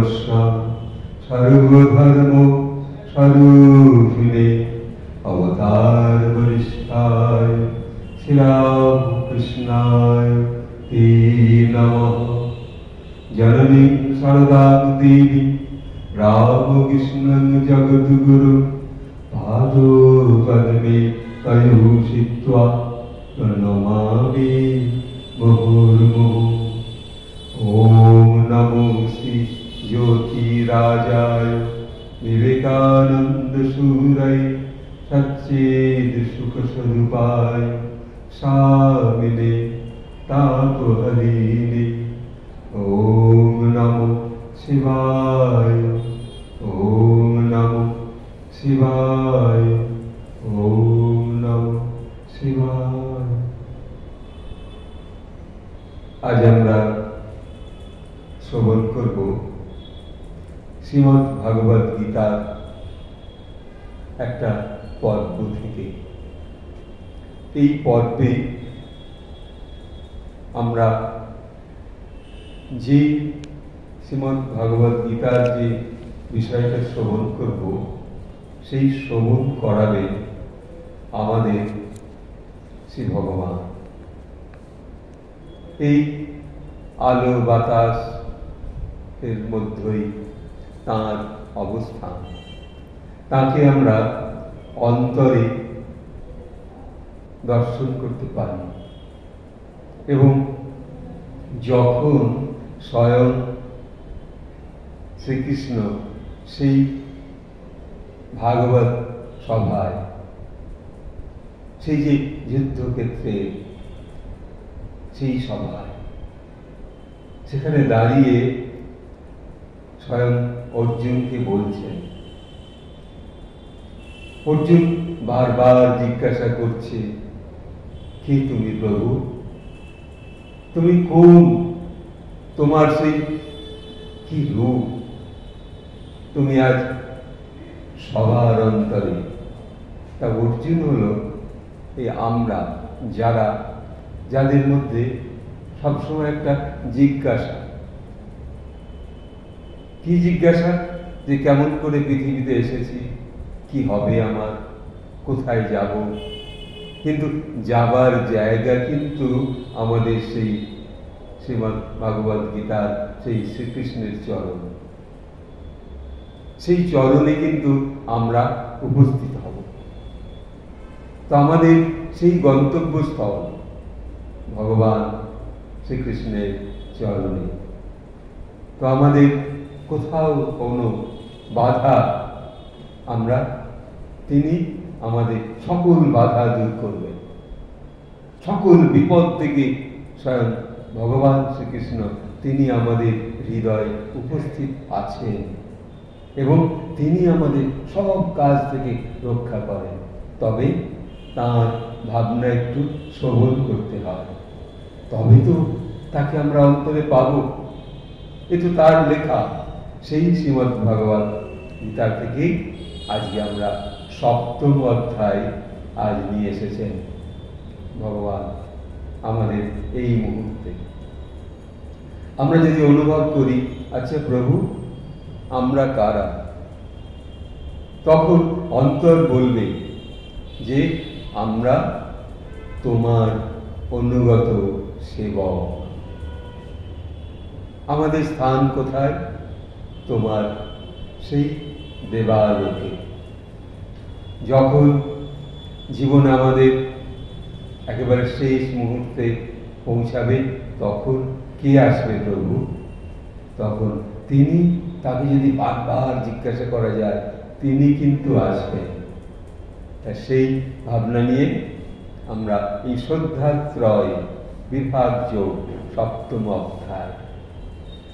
সর্বস্ব সর্বধর্ম স্বরূপিণে অবতার বরিষ্ঠায় শ্রীরামকৃষ্ণায় তে নমঃ। জননী শারদাং দেবী রামকৃষ্ণং জগদ্গুরু পাদপদ্মে তয়োষিত্বা প্রণমামি মুহুর্মুহুঃ। ওম নমো শ্রী জ্যোতিরাজায় বিবেকানন্দ সুরায় সচ্চিদ সুখ স্বরূপায় স্বামিনে তাপহরিণে। ওম নমো শিবায়। ওম নমো শিবায়। ওম নমো শিবায়। আজ আমরা শ্রবণ করব শ্রীমদ্ ভাগবত গীতার একটা পর্ব থেকে। এই পর্বে আমরা যে শ্রীমদ্ ভাগবত গীতার যে বিষয়টা শ্রবণ করব, সেই শ্রবণ করাবে আমাদের শ্রী ভগবান। এই আলো বাতাস এর মধ্যেই তাঁর অবস্থান। তাকে আমরা অন্তরে দর্শন করতে পারি এবং যখন স্বয়ং শ্রীকৃষ্ণ সেই ভাগবত সভায়, সেই যে যুদ্ধক্ষেত্রে সেই সভায়, সেখানে দাঁড়িয়ে স্বয়ং অর্জুনকে বলছেন, অর্জুন বারবার জিজ্ঞাসা করছে, কে তুমি প্রভু? তুমি কোন? তোমার সেই কি রূপ? তুমি আজ সবার অন্তরে। তা অর্জুন হলো এই আমরা, যাদের মধ্যে সবসময় একটা জিজ্ঞাসা। কি জিজ্ঞাসা? যে কেমন করে পৃথিবীতে এসেছি, কি হবে আমার, কোথায় যাব? কিন্তু যাবার জায়গা কিন্তু আমাদের সেই শ্রীমদ্ ভাগবত গীতার সেই শ্রীকৃষ্ণের চরণ। সেই চরণে কিন্তু আমরা উপস্থিত হব। তো আমাদের সেই গন্তব্যস্থল ভগবান শ্রীকৃষ্ণের চরণে। তো আমাদের কোথাও কোনো বাধা, তিনি আমাদের সকল বাধা দূর করবেন। সকল বিপদ থেকে স্বয়ং ভগবান শ্রীকৃষ্ণ তিনি আমাদের হৃদয়ে উপস্থিত আছেন এবং তিনি আমাদের সব কাজ থেকে রক্ষা করেন। তবে তাঁর ভাবনা একটু শ্রবণ করতে হয়, তবে তো তাকে আমরা অন্তরে পাব। এ তো তার লেখা। সেই শ্রীমদ্ ভাগবত গীতা থেকে আজকে আমরা 7ম অধ্যায় আজ নিয়ে এসেছেন ভগবান আমাদের এই মুহূর্তে। আমরা যদি অনুভব করি, আচ্ছা প্রভু আমরা কারা, তখন অন্তর বলবে যে আমরা তোমার অনুগত সেবক। আমাদের স্থান কোথায়? তোমার সেই দেবালোকে। যখন জীবন আমাদের একেবারে শেষ মুহূর্তে পৌঁছাবে, তখন কে আসবে প্রভু? তখন তিনি, তাকে যদি বারবার জিজ্ঞাসা করা যায়, তিনি কিন্তু আসবেন। তা সেই ভাবনা নিয়ে আমরা এই শ্রদ্ধাত্রয় বিভাজ্য 7ম অধ্যায়।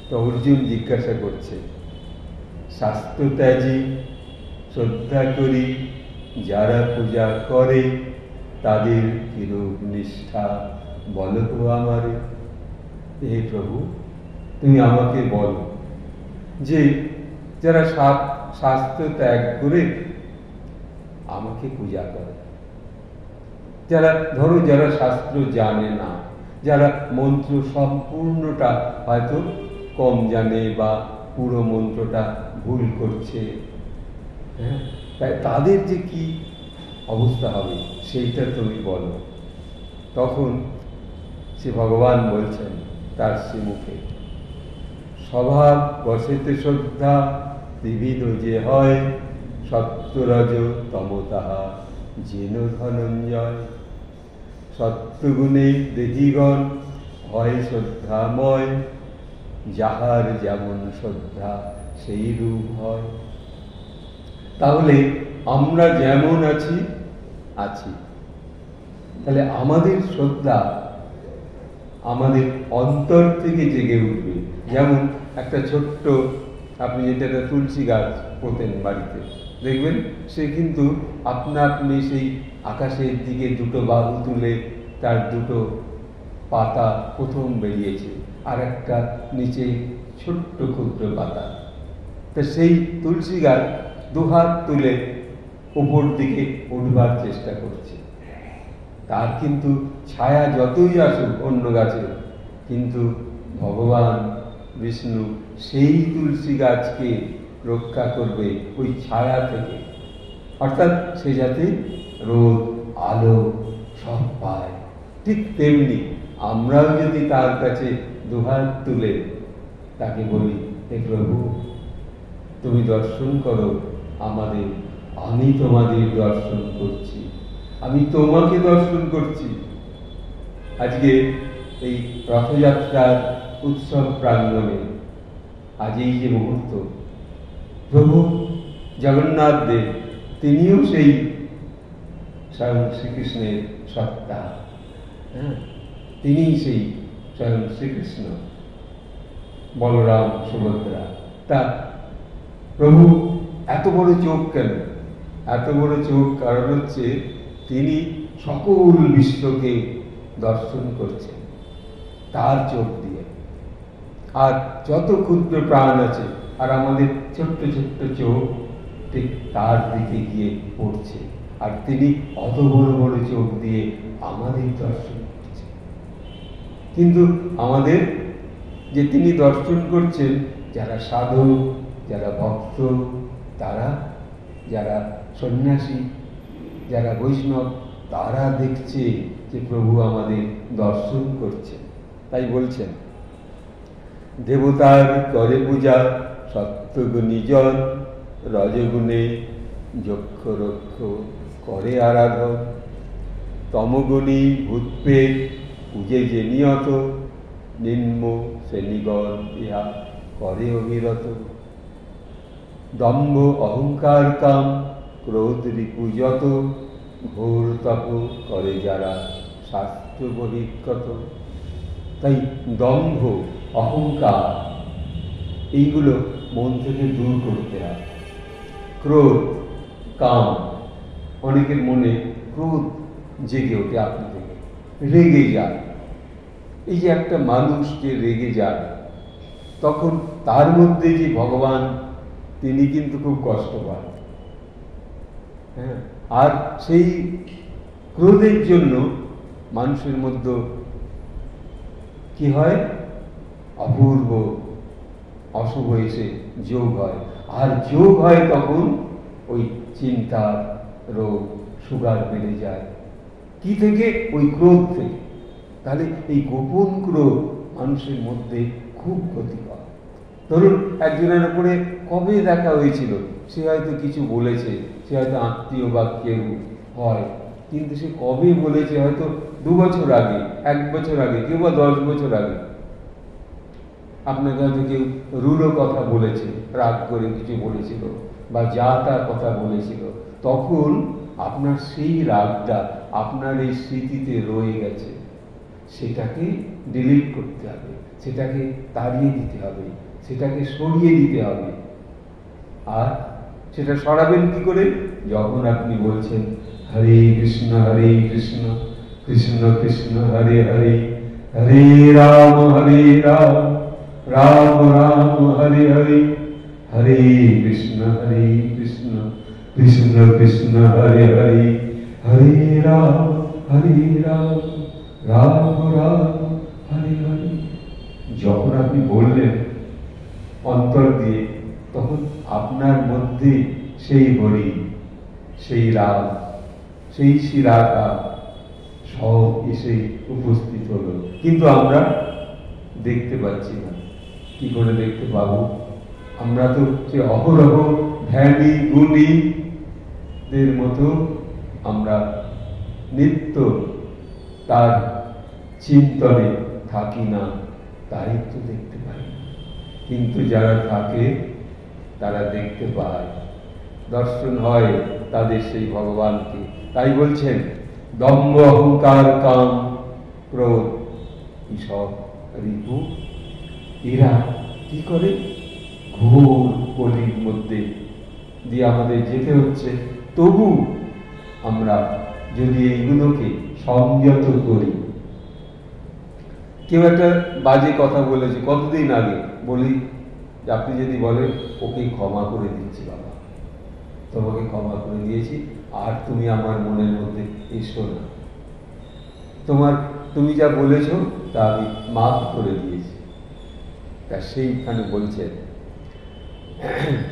তো অর্জুন জিজ্ঞাসা করছে, শাস্ত্র ত্যাজি শ্রদ্ধা করি যারা পূজা করে, তাদের কিরূপ নিষ্ঠা বলো তো আমারে। হে প্রভু, তুমি আমাকে বলো যে যারা শাস্ত্র ত্যাগ করে আমাকে পূজা করে, যারা শাস্ত্র জানে না, যারা মন্ত্র সম্পূর্ণটা হয়তো কম জানে বা পুরো মন্ত্রটা ভুল করছে, হ্যাঁ, তাই তাদের যে কি অবস্থা হবে সেইটা তুমি বলো। তখন সে ভগবান বলছেন তার শ্রীমুখে, স্বভাব বসেতে শ্রদ্ধা বিবিধ যে হয়, সত্যরজ তম তাহা যেন ধনঞ্জয়। সত্যগুণে দেহিগণ হয় শ্রদ্ধাময়, যাহার যেমন শ্রদ্ধা সেই রূপ হয়। তাহলে আমরা যেমন আছি আছি, তাহলে আমাদের শ্রদ্ধা আমাদের অন্তর থেকে জেগে উঠবে। যেমন একটা ছোট্ট, আপনি যেটা একটা তুলসী গাছ পোতেন বাড়িতে, দেখবেন সে কিন্তু আপনা আপনি সেই আকাশের দিকে দুটো বাহু তুলে তার দুটো পাতা প্রথম বেরিয়েছে, আর একটা নিচে ছোট্ট ক্ষুদ্র পাতা। তা সেই তুলসী গাছ দুহাত তুলে উপর দিকে উঠবার চেষ্টা করছে। তার কিন্তু ছায়া যতই আসুক অন্য গাছে, কিন্তু ভগবান বিষ্ণু সেই তুলসী গাছকে রক্ষা করবে ওই ছায়া থেকে, অর্থাৎ সে যাতে রোদ আলো সব পায়। ঠিক তেমনি আমরাও যদি তার কাছে দুহাত তুলে তাকে বলি, হে প্রভু তুমি দর্শন করো আমাদের, আমি তোমাদের দর্শন করছি, আমি তোমাকে দর্শন করছি। আজকে এই রথযাত্রার উৎসব প্রাঙ্গণে আজ এই যে মুহূর্ত, প্রভু জগন্নাথ দেব তিনিও সেই স্বয়ং শ্রীকৃষ্ণের সত্তা, হ্যাঁ, তিনিই সেই স্বয়ং শ্রীকৃষ্ণ, বলরাম সুভদ্রা। তা প্রভু এত বড় চোখ কেন? এত বড় চোখ কারণ হচ্ছে তিনি সকল বিশ্বকে দর্শন করছেন তার চোখ দিয়ে। আর যত ক্ষুদ্র প্রাণ আছে, আর আমাদের ছোট্ট ছোট্ট চোখ ঠিক তার দিকে গিয়ে পড়ছে, আর তিনি অত বড় বড় চোখ দিয়ে আমাদের দর্শন করছেন। কিন্তু আমাদের যে তিনি দর্শন করছেন, যারা সাধু, যারা ভক্ত, তারা, যারা সন্ন্যাসী, যারা বৈষ্ণব, তারা দেখছে যে প্রভু আমাদের দর্শন করছেন। তাই বলছেন, দেবতার করে পূজা সত্যগুণী জন, রজগুণে যক্ষ রক্ষ করে আরাধন। তমগুণী ভূতপেট পূজে যে নিয়ত, নিম্ন শ্রেণীগণ ইহা করে অবিরত। দম্ভ অহংকার কাম ক্রোধ রিপুযত, ঘোর তপ করে যারা শাস্ত্র বহির্গত। তাই দম্ভ অহংকার এইগুলো মন থেকে দূর করতে হয়। ক্রোধ কাম, অনেকের মনে ক্রোধ জেগে ওঠে আপনি থেকে, রেগে যায়। এই যে একটা মানুষ যে রেগে যায়, তখন তার মধ্যে যে ভগবান, তিনি কিন্তু খুব কষ্ট পান, হ্যাঁ। আর সেই ক্রোধের জন্য মানুষের মধ্যে কি হয়, অপূর্ব অশুভ এসে যোগ হয়, আর যোগ হয় তখন ওই চিন্তার রোগ, সুগার বেড়ে যায়। কি থেকে? ওই ক্রোধ থেকে। তাহলে এই গোপন ক্রোধ মানুষের মধ্যে খুব ক্ষতিকর। ধরুন একজনের উপরে কবে দেখা হয়েছিল, সে হয়তো কিছু বলেছে, সে হয়তো আত্মীয় বা কেউ হয়, কিন্তু সে কবে বলেছে, হয়তো 2 বছর আগে, 1 বছর আগে, কেউ বা 10 বছর আগে। আপনাকে হয়তো কেউ রূঢ় কথা বলেছে, রাগ করে কিছু বলেছিল, বা যা তার কথা বলেছিল, তখন আপনার সেই রাগটা আপনার এই স্মৃতিতে রয়ে গেছে। সেটাকে ডিলিট করতে হবে, সেটাকে তাড়িয়ে দিতে হবে, সেটাকে সরিয়ে দিতে হবে। আর সেটা সরাবেন কি করে? যখন আপনি বলছেন হরে কৃষ্ণ কৃষ্ণ কৃষ্ণ হরে হরে, হরে রাম রাম রাম হরে হরে, হরে কৃষ্ণ কৃষ্ণ কৃষ্ণ হরে হরে, হরে রাম রাম রাম হরে হরে। যখন আপনি বললেন, অন্তর দিয়ে, তখন আপনার মধ্যে সেই হরি, সেই রাম, সেই শ্রীরাধা সব এসে উপস্থিত হলো। কিন্তু আমরা দেখতে পাচ্ছি না। কি করে দেখতে পাবো? আমরা তো সে অহরহ ধ্যানী গুণী দের মতো আমরা নিত্য তার চিন্তনে থাকি না, তাই তো দেখতে পাই না। কিন্তু যারা থাকে তারা দেখতে পায়, দর্শন হয় তাদের সেই ভগবানকে। তাই বলছেন দম্ভ অহংকার কাম ক্রোধ সব রিপু, এরা কি করে? ঘোর কলির মধ্যে দিয়ে আমাদের যেতে হচ্ছে। তবু আমরা যদি এইগুলোকে সংযত করি, কেউ একটা বাজে কথা বলেছে কতদিন আগে, বলি যে আপনি যদি বলেন ওকে ক্ষমা করে দিচ্ছি বাবা, তোমাকে ক্ষমা করে দিয়েছি, আর তুমি আমার মনের মধ্যে এসো না, তুমি যা বলেছ তা আমি মাফ করে দিয়েছি। তা সেইখানে বলছেন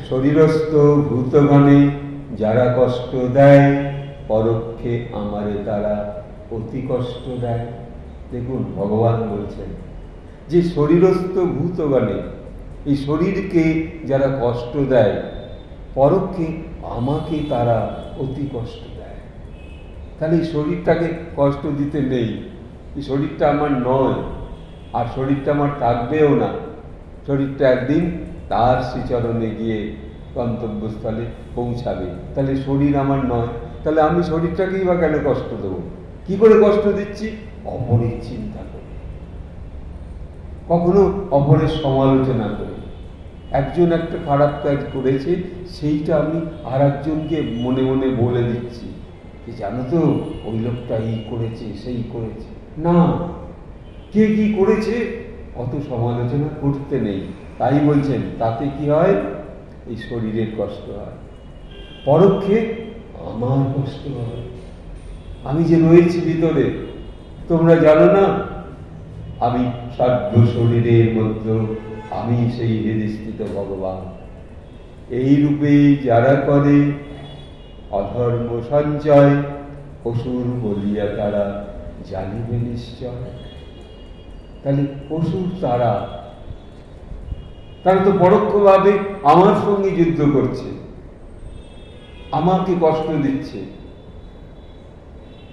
শরীরস্থ ভূতগণে যারা কষ্ট দেয়, পরোক্ষে আমারে তারা অতি কষ্ট দেয়। দেখুন ভগবান বলছেন যে শরীরস্থ ভূতগণে, এই শরীরকে যারা কষ্ট দেয়, পরোক্ষে আমাকে তারা অতি কষ্ট দেয়। তাহলে এই শরীরটাকে কষ্ট দিতে নেই, এই শরীরটা আমার নয়, আর শরীরটা আমার থাকবেও না। শরীরটা একদিন তার শ্রীচরণে গিয়ে গন্তব্যস্থলে পৌঁছাবে। তাহলে শরীর আমার নয়, তাহলে আমি শরীরটাকেই বা কেন কষ্ট দেবো? কি করে কষ্ট দিচ্ছি? অপরের চিন্তা করে, কখনো অপরের সমালোচনা করে। একজন একটা খারাপ কাজ করেছে, সেইটা আমি আর একজনকে মনে মনে বলে দিচ্ছি যে জানো তো ওই লোকটা এই করেছে সেই করেছে। না, কে কি করেছে অত সমালোচনা করতে নেই। তাই বলছেন তাতে কি হয়? এই শরীরের কষ্ট হয়, পরোক্ষে আমার কষ্ট হয়। আমি যে রয়েছি ভিতরে, তোমরা জানো না, আমি সাধ্য শরীরের মধ্যে আমি সেই হৃদয়স্থিত ভগবান। এই রূপে যারা করে অধর্ম সঞ্চয়, অসুর বলিয়া তারা জানিবে নিশ্চয়। তাহলে অসুর তারা তো পরোক্ষভাবে আমার সঙ্গে যুদ্ধ করছে, আমাকে কষ্ট দিচ্ছে।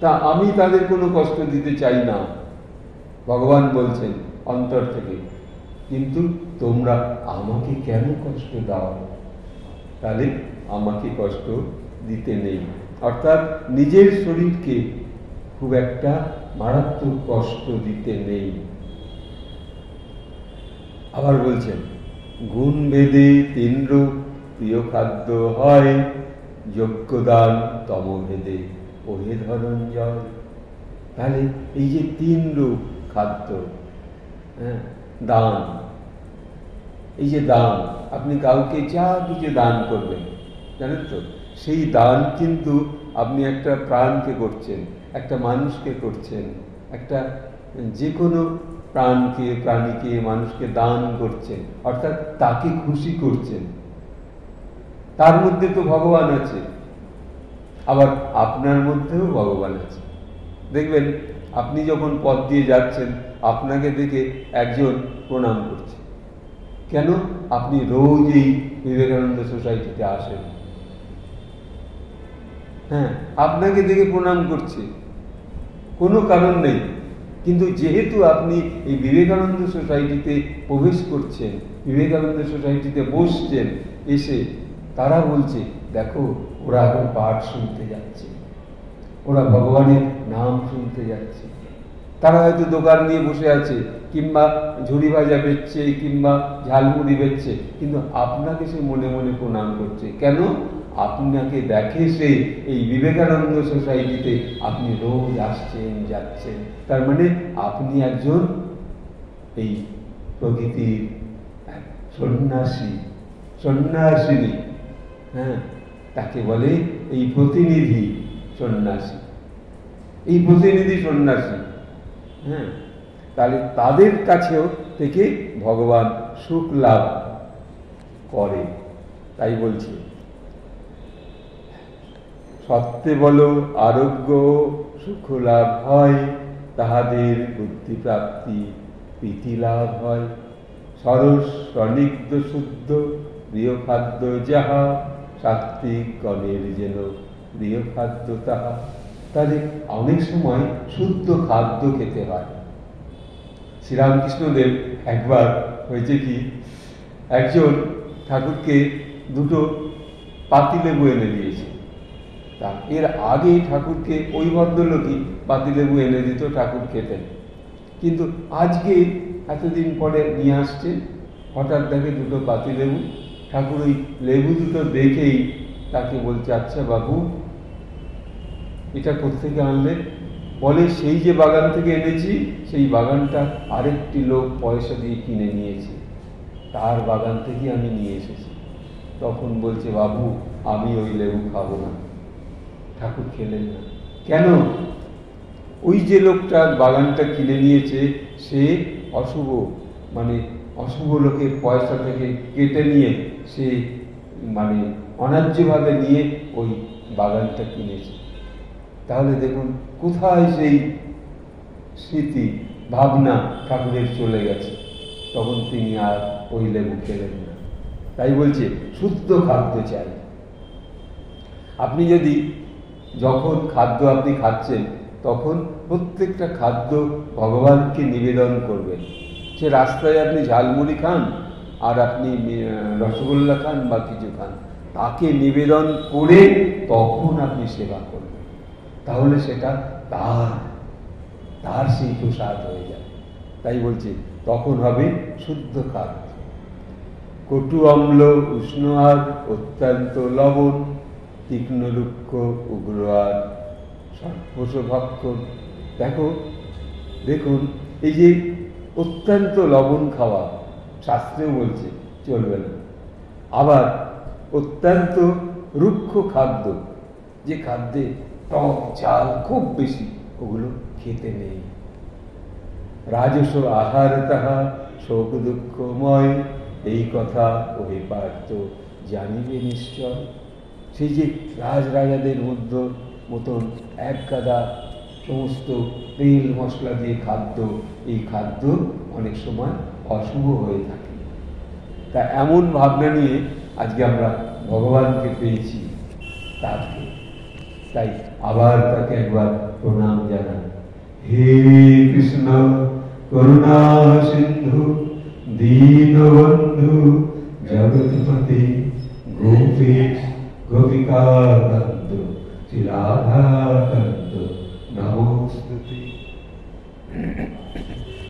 তা আমি তাদের কোনো কষ্ট দিতে চাই না, ভগবান বলছেন অন্তর থেকে। কিন্তু তোমরা আমাকে কেন কষ্ট দাও? তাহলে আমাকে কষ্ট দিতে নেই, অর্থাৎ নিজের শরীরকে খুব একটা মারাত্মক কষ্ট দিতে নেই। আবার বলছেন গুণ ভেদে তিন রূপ প্রিয় খাদ্য হয়, যজ্ঞদান তমভেদে ওহে ধনঞ্জয়। তাহলে এই যে তিন রূপ খাদ্য, হ্যাঁ, দান, এই যে দান, আপনি কাউকে যা কিছু দান করবেন, জানেন তো, সেই দান কিন্তু আপনি একটা প্রাণকে করছেন, একটা মানুষকে করছেন, একটা যে কোনো প্রাণকে, প্রাণীকে, মানুষকে দান করছেন, অর্থাৎ তাকে খুশি করছেন। তার মধ্যে তো ভগবান আছে, আবার আপনার মধ্যেও ভগবান আছে। দেখবেন আপনি যখন পথ দিয়ে যাচ্ছেন, আপনাকে দেখে একজন প্রণাম করছে। কেন? আপনি রোজ এই বিবেকানন্দ সোসাইটিতে আসেন, হ্যাঁ, আপনাকে দেখে প্রণাম করছে, কোনো কারণ নেই। কিন্তু যেহেতু আপনি এই বিবেকানন্দ সোসাইটিতে প্রবেশ করছেন, বিবেকানন্দ সোসাইটিতে বসছেন, এসে তারা বলছে দেখো ওরা এখন পাঠ শুনতে যাচ্ছে, ওরা ভগবানের নাম শুনতে যাচ্ছে। তারা হয়তো দোকান নিয়ে বসে আছে, কিংবা ঝুড়ি ভাজা বেচছে, কিংবা ঝালমুড়ি বেচছে, কিন্তু আপনাকে সে মনে মনে প্রণাম করছে। কেন? আপনাকে দেখে সে এই বিবেকানন্দ সোসাইটিতে আপনি রোজ আসছেন যাচ্ছেন, তার মানে আপনি একজন এই প্রকৃতির সন্ন্যাসী, সন্ন্যাসিনী, হ্যাঁ, তাকে বলে এই প্রতিনিধি সন্ন্যাসী, এই প্রতিনিধি সন্ন্যাসী। হ্যাঁ, তাহলে তাদের কাছেও থেকে ভগবান সুখ লাভ করে। তাই বলছে, সত্যে বলো আরোগ্য সুখ লাভ হয়, তাহাদের বুদ্ধি প্রাপ্তি প্রীতি লাভ হয়। সরস স্বনিগ্ধ শুদ্ধ প্রিয় খাদ্য যাহা, সাত্ত্বিক গণের যেন প্রিয় খাদ্য তাহা। তাহলে অনেক সময় শুদ্ধ খাদ্য খেতে হয়। শ্রীরামকৃষ্ণদেব একবার হয়েছে কি, একজন ঠাকুরকে দুটো পাতিলেবু এনে দিয়েছে। তা এর আগে ঠাকুরকে ওই ভদ্রলোকই পাতিলেবু এনে দিত, ঠাকুর খেতেন। কিন্তু আজকে এতদিন পরে নিয়ে আসছে, হঠাৎ দেখে দুটো পাতিলেবু। ঠাকুর ওই লেবু দুটো দেখেই তাকে বলছে, আচ্ছা বাবু, এটা কোত্থেকে আনলে? বলে, সেই যে বাগান থেকে এনেছি, সেই বাগানটা আরেকটি লোক পয়সা দিয়ে কিনে নিয়েছে, তার বাগান থেকে আমি নিয়ে এসেছি। তখন বলছে, বাবু আমি ওই লেবু খাবো না। ঠাকুর খেলেন না। কেন? ওই যে লোকটা বাগানটা কিনে নিয়েছে, সে অশুভ, মানে অশুভ লোকের পয়সা থেকে কেটে নিয়ে, সে মানে অন্যায্যভাবে নিয়ে ওই বাগানটা কিনেছে। তাহলে দেখুন কোথায় সেই স্মৃতি ভাবনা ঠাকুরের চলে গেছে। তখন তিনি আর ওই লেবু খেলেন না। তাই বলছে শুদ্ধ খাদ্য চাই। আপনি যদি যখন খাদ্য আপনি খাচ্ছেন, তখন প্রত্যেকটা খাদ্য ভগবানকে নিবেদন করবেন। সে রাস্তায় আপনি ঝালমুড়ি খান, আর আপনি রসগোল্লা খান বা কিছু খান, তাকে নিবেদন করে তখন আপনি সেবা করবেন। তাহলে সেটা তার সেই প্রসাদ হয়ে যাবে। তাই বলছে তখন হবে শুদ্ধ খাদ্য। কটু অম্ল উষ্ণ আর অত্যন্ত লবণ, তীক্ষ্ণ রুক্ষ উগ্র আর সর্পশ ভক্ষণ। দেখুন এই যে অত্যন্ত লবণ খাওয়া শাস্ত্রেও বলছে চলবে না। আবার অত্যন্ত রুক্ষ খাদ্য, যে খাদ্যে টক ঝাল খুব বেশি, ওগুলো খেতে নেই। রাজস আহার তাহা শোক দুঃখময়, এই কথা ওই পার্থ জানিবে নিশ্চয়। সেই যে রাজাদের মতন এক গাদা সমস্ত তেল মশলা দিয়ে খাদ্য, এই খাদ্য অনেক সময় অশুভ হয়ে থাকে। তা এমন ভাবনা নিয়ে আজকে আমরা ভগবানকে পেয়েছি, তাই আবার তাকে একবার প্রণাম জানাই। হে কৃষ্ণ করুণা সিন্ধু দীনবন্ধু জগৎপতি গোপীশ গোপিকা কান্ত শ্রী রাধা কান্ত